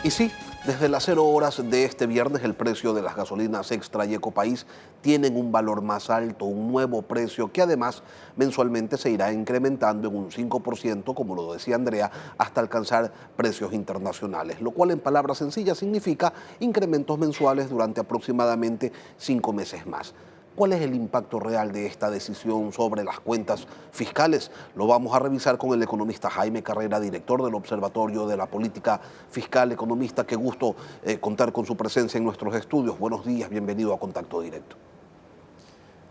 Y sí, desde las 0 horas de este viernes el precio de las gasolinas Extra y Ecopaís tienen un valor más alto, un nuevo precio que además mensualmente se irá incrementando en un 5%, como lo decía Andrea, hasta alcanzar precios internacionales, lo cual en palabras sencillas significa incrementos mensuales durante aproximadamente 5 meses más. ¿Cuál es el impacto real de esta decisión sobre las cuentas fiscales? Lo vamos a revisar con el economista Jaime Carrera, director del Observatorio de la Política Fiscal. Economista, qué gusto contar con su presencia en nuestros estudios. Buenos días, bienvenido a Contacto Directo.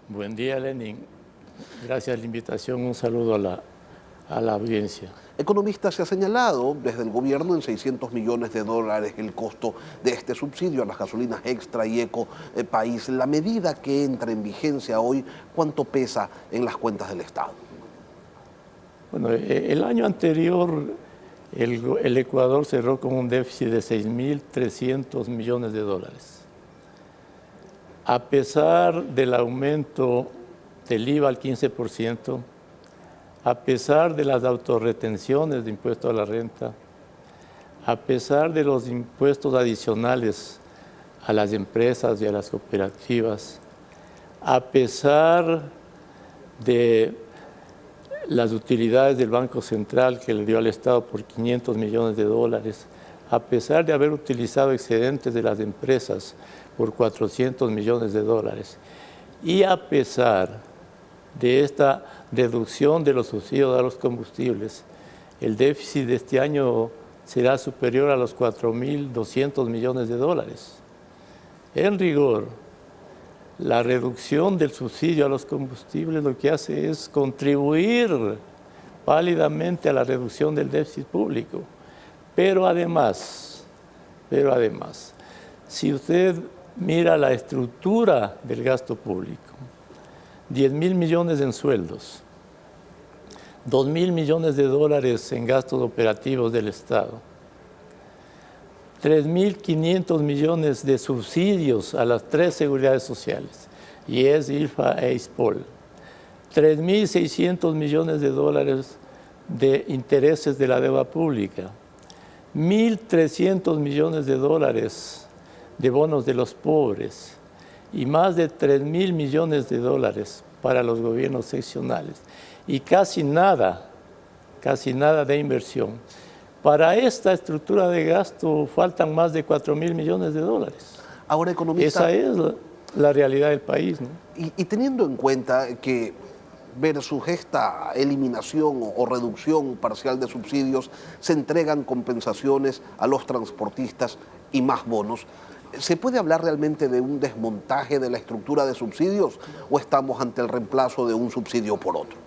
Buen día, Lenin. Gracias a la invitación. Un saludo a la audiencia. Economista, se ha señalado desde el gobierno en $600 millones el costo de este subsidio a las gasolinas Extra y Ecopaís. La medida que entra en vigencia hoy, ¿cuánto pesa en las cuentas del Estado? Bueno, el año anterior el Ecuador cerró con un déficit de 6.300 millones de dólares. A pesar del aumento del IVA al 15%, a pesar de las autorretenciones de impuesto a la renta, a pesar de los impuestos adicionales a las empresas y a las cooperativas, a pesar de las utilidades del Banco Central que le dio al Estado por 500 millones de dólares, a pesar de haber utilizado excedentes de las empresas por 400 millones de dólares, y a pesar de esta deducción de los subsidios a los combustibles, el déficit de este año será superior a los 4.200 millones de dólares. En rigor, la reducción del subsidio a los combustibles lo que hace es contribuir válidamente a la reducción del déficit público. Pero además, si usted mira la estructura del gasto público, 10.000 millones en sueldos, 2.000 millones de dólares en gastos operativos del Estado, 3.500 millones de subsidios a las 3 seguridades sociales, IES, IRFA e ISPOL, 3.600 millones de dólares de intereses de la deuda pública, 1.300 millones de dólares de bonos de los pobres y más de 3.000 millones de dólares para los gobiernos seccionales y casi nada de inversión. Para esta estructura de gasto faltan más de 4.000 millones de dólares. Ahora, economista, esa es la realidad del país, ¿no? Y teniendo en cuenta que versus esta eliminación o reducción parcial de subsidios, se entregan compensaciones a los transportistas y más bonos, ¿se puede hablar realmente de un desmontaje de la estructura de subsidios o estamos ante el reemplazo de un subsidio por otro?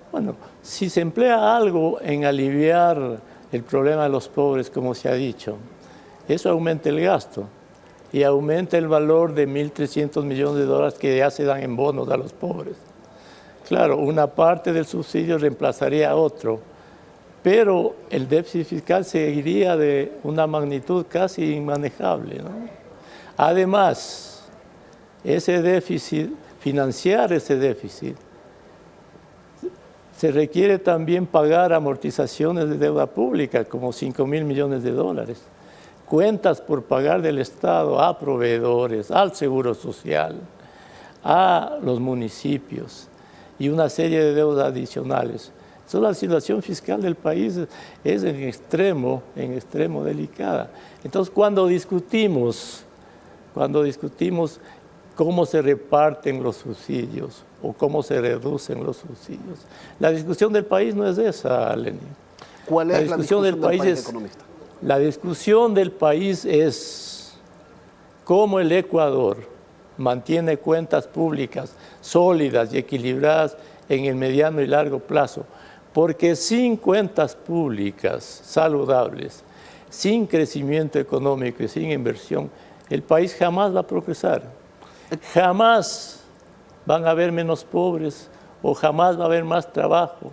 Bueno, si se emplea algo en aliviar el problema de los pobres, como se ha dicho, eso aumenta el gasto y aumenta el valor de 1.300 millones de dólares que ya se dan en bonos a los pobres. Claro, una parte del subsidio reemplazaría a otro, pero el déficit fiscal seguiría de una magnitud casi inmanejable, ¿no? Además, ese déficit, financiar ese déficit, se requiere también pagar amortizaciones de deuda pública, como 5.000 millones de dólares, cuentas por pagar del Estado a proveedores, al Seguro Social, a los municipios y una serie de deudas adicionales. Entonces, la situación fiscal del país es en extremo delicada. Entonces, cuando discutimos cómo se reparten los subsidios o cómo se reducen los subsidios, la discusión del país no es esa, Lenin. ¿Cuál es la discusión del país, economista? La discusión del país es cómo el Ecuador mantiene cuentas públicas sólidas y equilibradas en el mediano y largo plazo, porque sin cuentas públicas saludables, sin crecimiento económico y sin inversión, el país jamás va a progresar. Jamás van a haber menos pobres, o jamás va a haber más trabajo,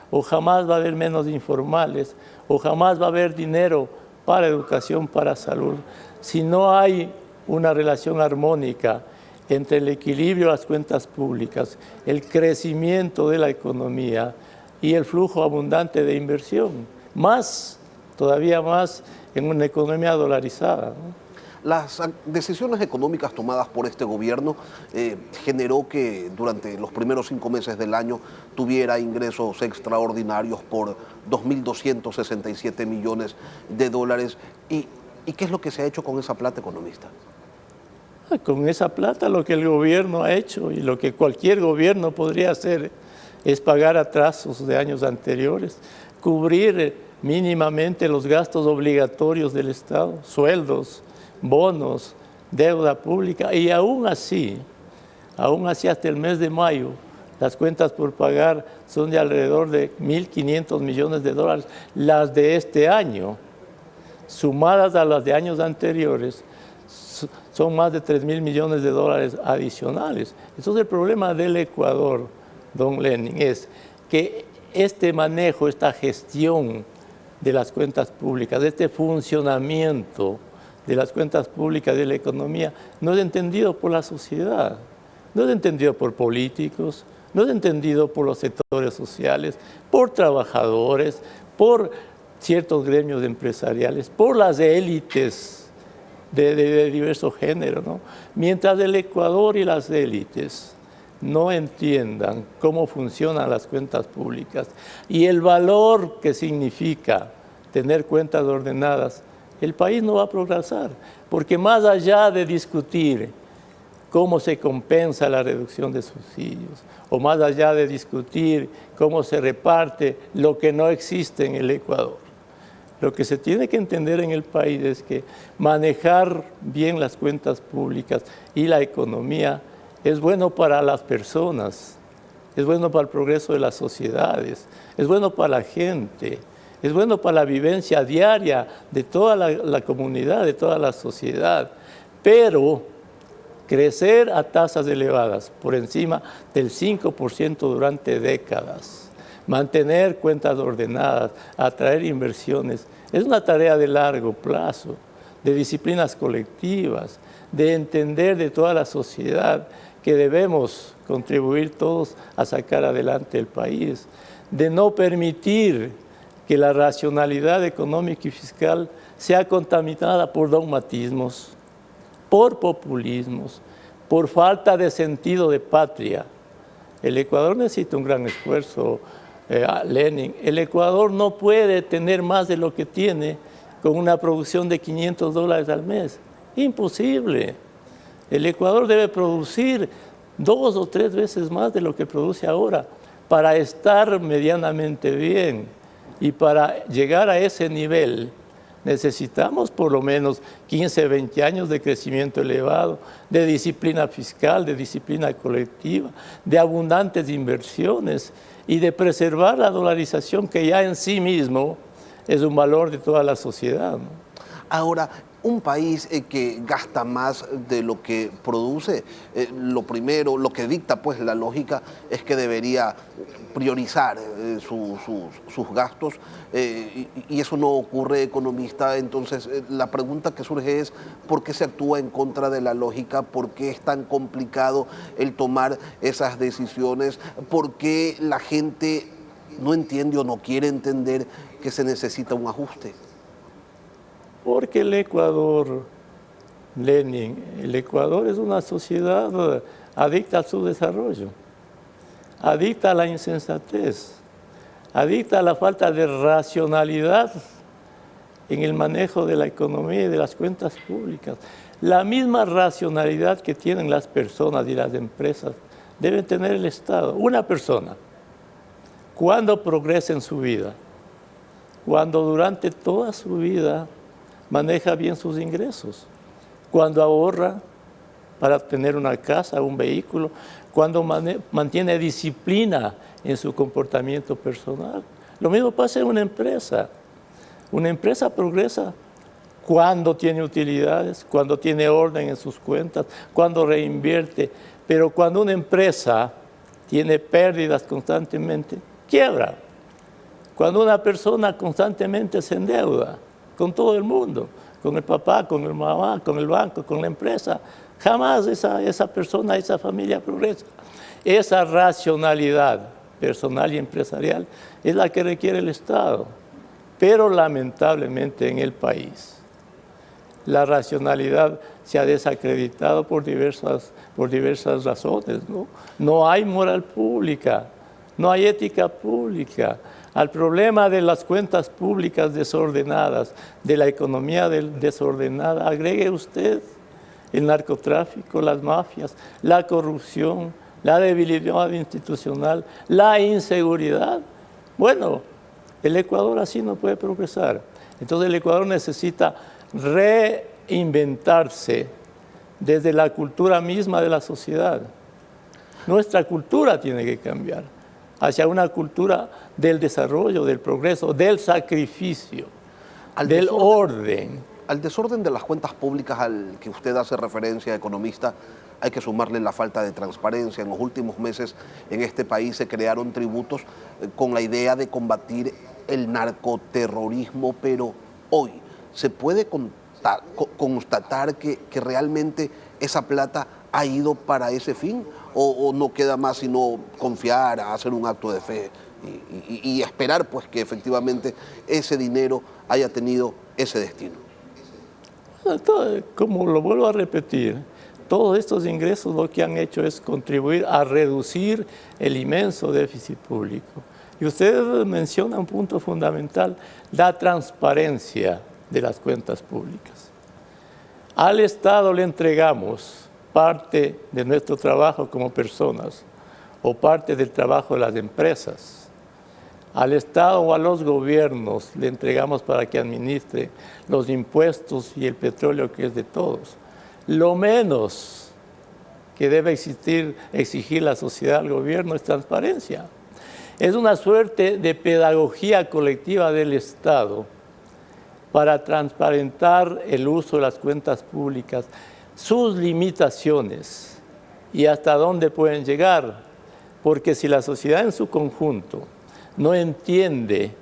o jamás va a haber menos informales, o jamás va a haber dinero para educación, para salud, si no hay una relación armónica entre el equilibrio de las cuentas públicas, el crecimiento de la economía y el flujo abundante de inversión, más todavía más en una economía dolarizada, ¿no? Las decisiones económicas tomadas por este gobierno generó que durante los primeros 5 meses del año tuviera ingresos extraordinarios por 2.267 millones de dólares. ¿Y qué es lo que se ha hecho con esa plata, economista? Con esa plata lo que el gobierno ha hecho y lo que cualquier gobierno podría hacer es pagar atrasos de años anteriores, cubrir mínimamente los gastos obligatorios del Estado, sueldos, bonos, deuda pública, y aún así hasta el mes de mayo, las cuentas por pagar son de alrededor de 1.500 millones de dólares, las de este año, sumadas a las de años anteriores, son más de 3.000 millones de dólares adicionales. Entonces el problema del Ecuador, don Lenin, es que este manejo, esta gestión de las cuentas públicas, de este funcionamiento de las cuentas públicas de la economía, no es entendido por la sociedad, no es entendido por políticos, no es entendido por los sectores sociales, por trabajadores, por ciertos gremios empresariales, por las élites de diverso género, ¿no? Mientras el Ecuador y las élites no entiendan cómo funcionan las cuentas públicas y el valor que significa tener cuentas ordenadas, el país no va a progresar, porque más allá de discutir cómo se compensa la reducción de subsidios, o más allá de discutir cómo se reparte lo que no existe en el Ecuador, lo que se tiene que entender en el país es que manejar bien las cuentas públicas y la economía es bueno para las personas, es bueno para el progreso de las sociedades, es bueno para la gente, es bueno para la vivencia diaria de toda la comunidad, de toda la sociedad. Pero crecer a tasas elevadas, por encima del 5% durante décadas, mantener cuentas ordenadas, atraer inversiones, es una tarea de largo plazo, de disciplinas colectivas, de entender de toda la sociedad que debemos contribuir todos a sacar adelante el país, de no permitir que la racionalidad económica y fiscal sea contaminada por dogmatismos, por populismos, por falta de sentido de patria. El Ecuador necesita un gran esfuerzo, Lenin. El Ecuador no puede tener más de lo que tiene con una producción de $500 al mes. Imposible. El Ecuador debe producir 2 o 3 veces más de lo que produce ahora para estar medianamente bien. Y para llegar a ese nivel necesitamos por lo menos 15, 20 años de crecimiento elevado, de disciplina fiscal, de disciplina colectiva, de abundantes inversiones y de preservar la dolarización que ya en sí mismo es un valor de toda la sociedad, ¿no? Ahora, un país que gasta más de lo que produce, lo primero, lo que dicta pues la lógica es que debería priorizar sus gastos y eso no ocurre, economista. Entonces la pregunta que surge es ¿por qué se actúa en contra de la lógica? ¿Por qué es tan complicado el tomar esas decisiones? ¿Por qué la gente no entiende o no quiere entender que se necesita un ajuste? Porque el Ecuador, Lenin, el Ecuador es una sociedad adicta a su desarrollo, adicta a la insensatez, adicta a la falta de racionalidad en el manejo de la economía y de las cuentas públicas. La misma racionalidad que tienen las personas y las empresas debe tener el Estado. Una persona, cuando progresa en su vida, cuando durante toda su vida maneja bien sus ingresos, cuando ahorra para tener una casa, un vehículo, cuando mantiene disciplina en su comportamiento personal. Lo mismo pasa en una empresa. Una empresa progresa cuando tiene utilidades, cuando tiene orden en sus cuentas, cuando reinvierte. Pero cuando una empresa tiene pérdidas constantemente, quiebra. Cuando una persona constantemente se endeuda con todo el mundo, con el papá, con el mamá, con el banco, con la empresa, jamás esa persona, esa familia progresa. Esa racionalidad personal y empresarial es la que requiere el Estado Pero lamentablemente en el país la racionalidad se ha desacreditado por diversas razones, ¿no? No hay moral pública, no hay ética pública. Al problema de las cuentas públicas desordenadas, de la economía desordenada, agregue usted el narcotráfico, las mafias, la corrupción, la debilidad institucional, la inseguridad. Bueno, el Ecuador así no puede progresar. Entonces el Ecuador necesita reinventarse desde la cultura misma de la sociedad. Nuestra cultura tiene que cambiar hacia una cultura del desarrollo, del progreso, del sacrificio, del orden. Al desorden de las cuentas públicas al que usted hace referencia, economista, hay que sumarle la falta de transparencia. En los últimos meses en este país se crearon tributos con la idea de combatir el narcoterrorismo, pero hoy se puede constatar que realmente esa plata ha ido para ese fin, o no queda más sino confiar, hacer un acto de fe y esperar pues que efectivamente ese dinero haya tenido ese destino. Como lo vuelvo a repetir, todos estos ingresos lo que han hecho es contribuir a reducir el inmenso déficit público. Y usted menciona un punto fundamental, la transparencia de las cuentas públicas. Al Estado le entregamos parte de nuestro trabajo como personas o parte del trabajo de las empresas. Al Estado o a los gobiernos le entregamos para que administre los impuestos y el petróleo que es de todos. Lo menos que debe exigir la sociedad al gobierno es transparencia. Es una suerte de pedagogía colectiva del Estado para transparentar el uso de las cuentas públicas, sus limitaciones y hasta dónde pueden llegar. Porque si la sociedad en su conjunto no entiende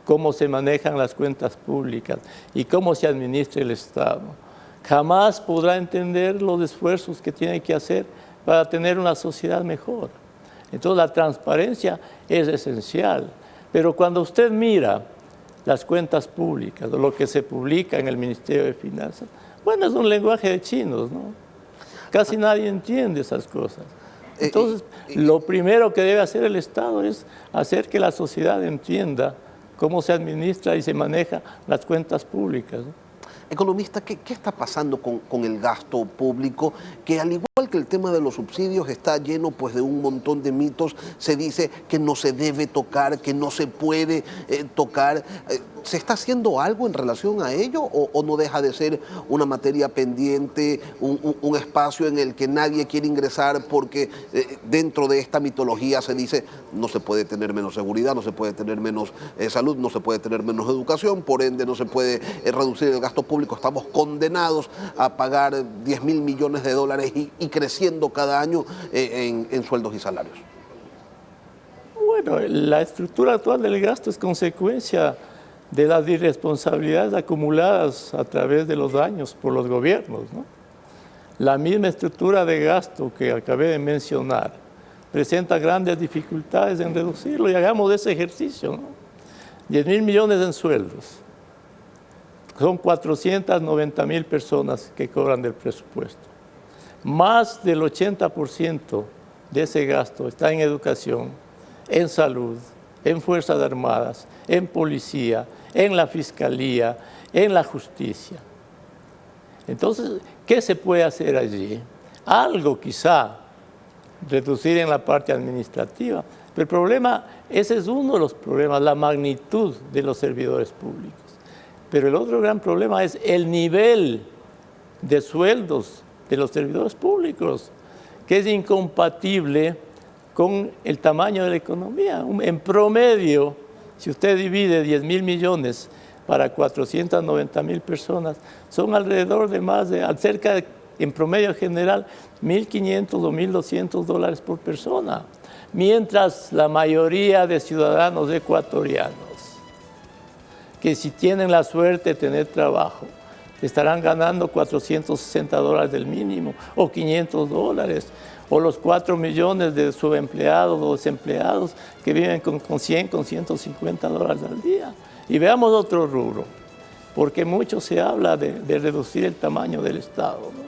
cómo se manejan las cuentas públicas y cómo se administra el Estado, jamás podrá entender los esfuerzos que tiene que hacer para tener una sociedad mejor. Entonces la transparencia es esencial, pero cuando usted mira las cuentas públicas o lo que se publica en el Ministerio de Finanzas, bueno, es un lenguaje de chinos, ¿no? Casi nadie entiende esas cosas. Entonces, lo primero que debe hacer el Estado es hacer que la sociedad entienda cómo se administra y se maneja las cuentas públicas, ¿no? Economista, ¿qué está pasando con el gasto público? Que al igual que el tema de los subsidios está lleno pues de un montón de mitos. Se dice que no se debe tocar, que no se puede tocar. ¿Se está haciendo algo en relación a ello o no deja de ser una materia pendiente, un espacio en el que nadie quiere ingresar porque dentro de esta mitología se dice no se puede tener menos seguridad, no se puede tener menos salud, no se puede tener menos educación, por ende no se puede reducir el gasto público? Estamos condenados a pagar 10.000 millones de dólares y creciendo cada año en sueldos y salarios. Bueno, la estructura actual del gasto es consecuencia de las irresponsabilidades acumuladas a través de los años por los gobiernos, ¿no? La misma estructura de gasto que acabé de mencionar presenta grandes dificultades en reducirlo y hagamos ese ejercicio, ¿no? 10.000 millones en sueldos. Son 490.000 personas que cobran del presupuesto. Más del 80% de ese gasto está en educación, en salud, en Fuerzas Armadas, en policía, en la fiscalía, en la justicia. Entonces, ¿qué se puede hacer allí? Algo quizá, reducir en la parte administrativa. Pero el problema, ese es uno de los problemas, la magnitud de los servidores públicos. Pero el otro gran problema es el nivel de sueldos de los servidores públicos, que es incompatible con el tamaño de la economía. En promedio, si usted divide 10.000 millones para 490.000 personas, son alrededor de cerca de, en promedio general, 1.500 o 1.200 dólares por persona, mientras la mayoría de ciudadanos ecuatorianos, que si tienen la suerte de tener trabajo, estarán ganando 460 dólares del mínimo o 500 dólares, o los 4 millones de subempleados o desempleados que viven con 100, con 150 dólares al día. Y veamos otro rubro, porque mucho se habla de reducir el tamaño del Estado, ¿no?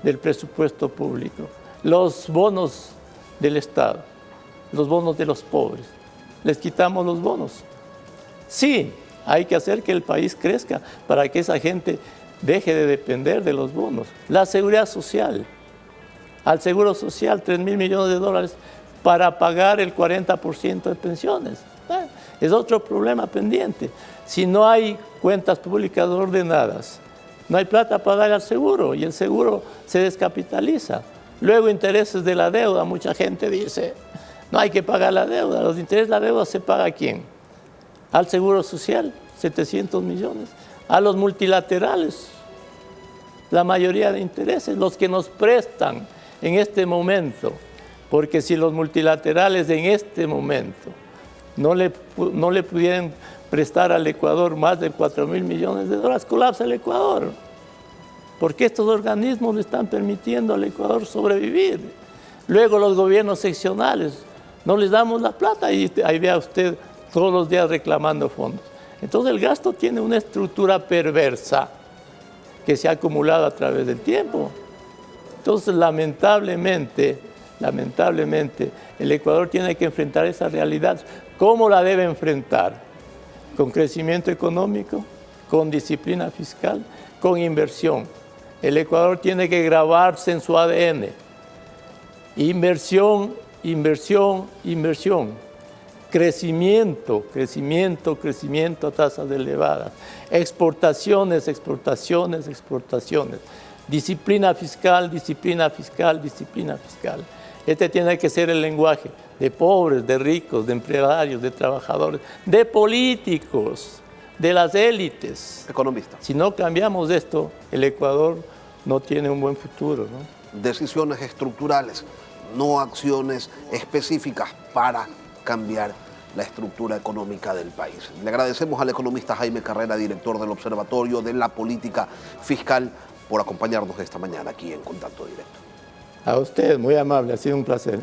Del presupuesto público, los bonos del Estado, los bonos de los pobres. Les quitamos los bonos. Sí, hay que hacer que el país crezca para que esa gente deje de depender de los bonos. La seguridad social, al Seguro Social, 3.000 millones de dólares para pagar el 40% de pensiones. Es otro problema pendiente. Si no hay cuentas públicas ordenadas, no hay plata para dar al seguro y el seguro se descapitaliza. Luego, intereses de la deuda. Mucha gente dice, no hay que pagar la deuda. Los intereses de la deuda se paga ¿a quién? Al Seguro Social, 700 millones. A los multilaterales, la mayoría de intereses, los que nos prestan en este momento. Porque si los multilaterales en este momento no le pudieran prestar al Ecuador más de 4.000 millones de dólares, colapsa el Ecuador. Porque estos organismos le están permitiendo al Ecuador sobrevivir. Luego los gobiernos seccionales, no les damos la plata y ahí vea usted todos los días reclamando fondos. Entonces el gasto tiene una estructura perversa que se ha acumulado a través del tiempo. Entonces lamentablemente, el Ecuador tiene que enfrentar esa realidad. ¿Cómo la debe enfrentar? Con crecimiento económico, con disciplina fiscal, con inversión. El Ecuador tiene que grabarse en su ADN. Inversión, inversión, inversión. Crecimiento, crecimiento, crecimiento a tasas elevadas. Exportaciones, exportaciones, exportaciones. Disciplina fiscal, disciplina fiscal, disciplina fiscal. Este tiene que ser el lenguaje de pobres, de ricos, de empresarios, de trabajadores, de políticos, de las élites. Economista. Si no cambiamos esto, el Ecuador no tiene un buen futuro, ¿no? Decisiones estructurales, no acciones específicas para cambiar la estructura económica del país. Le agradecemos al economista Jaime Carrera, director del Observatorio de la Política Fiscal, por acompañarnos esta mañana aquí en Contacto Directo. A usted, muy amable, ha sido un placer.